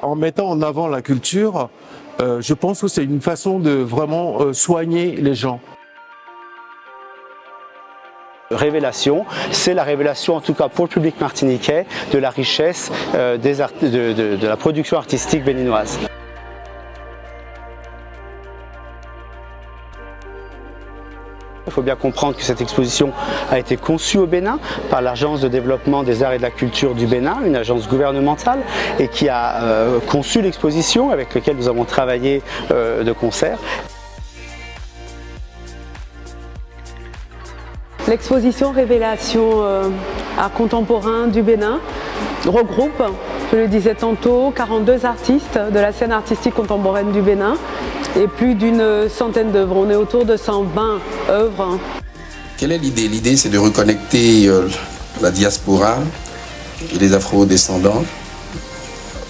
En mettant en avant la culture, je pense que c'est une façon de vraiment soigner les gens. Révélation, c'est la révélation, en tout cas pour le public martiniquais, de la richesse de la production artistique béninoise. Il faut bien comprendre que cette exposition a été conçue au Bénin par l'Agence de développement des arts et de la culture du Bénin, une agence gouvernementale, et qui a conçu l'exposition avec laquelle nous avons travaillé de concert. L'exposition Révélation art contemporain du Bénin regroupe, je le disais tantôt, 42 artistes de la scène artistique contemporaine du Bénin et plus d'une centaine d'œuvres. On est autour de 120 œuvres. Quelle est l'idée? L'idée, c'est de reconnecter la diaspora et les afro-descendants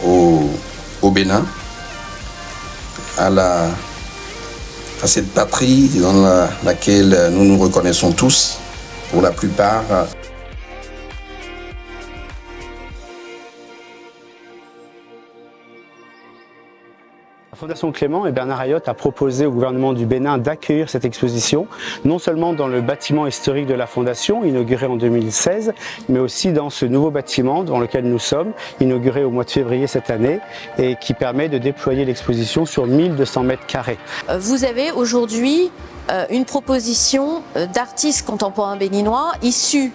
au Bénin, à cette patrie dans laquelle nous nous reconnaissons tous, pour la plupart. La Fondation Clément et Bernard Ayotte a proposé au gouvernement du Bénin d'accueillir cette exposition, non seulement dans le bâtiment historique de la Fondation, inauguré en 2016, mais aussi dans ce nouveau bâtiment dans lequel nous sommes, inauguré au mois de février cette année, et qui permet de déployer l'exposition sur 1200 mètres carrés. Vous avez aujourd'hui une proposition d'artistes contemporains béninois issus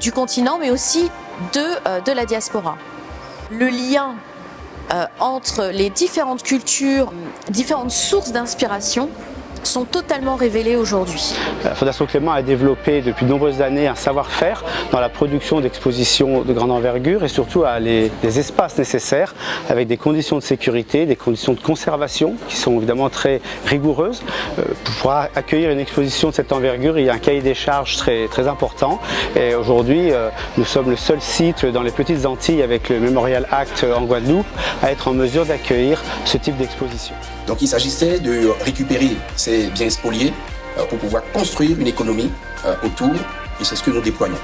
du continent, mais aussi de la diaspora. Le lien entre les différentes cultures, différentes sources d'inspiration sont totalement révélées aujourd'hui. La Fondation Clément a développé depuis de nombreuses années un savoir-faire dans la production d'expositions de grande envergure et surtout à des espaces nécessaires avec des conditions de sécurité, des conditions de conservation qui sont évidemment très rigoureuses. Pour pouvoir accueillir une exposition de cette envergure, il y a un cahier des charges très important et aujourd'hui nous sommes le seul site dans les petites Antilles avec le Memorial Act en Guadeloupe à être en mesure d'accueillir ce type d'exposition. Donc il s'agissait de récupérer ces biens spoliés pour pouvoir construire une économie autour, et c'est ce que nous déployons.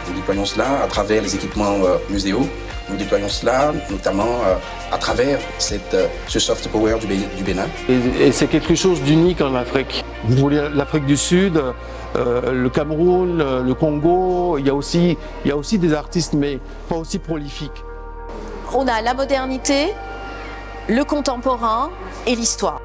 Nous déployons cela à travers les équipements muséaux, nous déployons cela notamment à travers ce soft power du Bénin. Et c'est quelque chose d'unique en Afrique. Vous voulez l'Afrique du Sud, le Cameroun, le Congo, il y a aussi des artistes, mais pas aussi prolifiques. On a la modernité, le contemporain et l'histoire.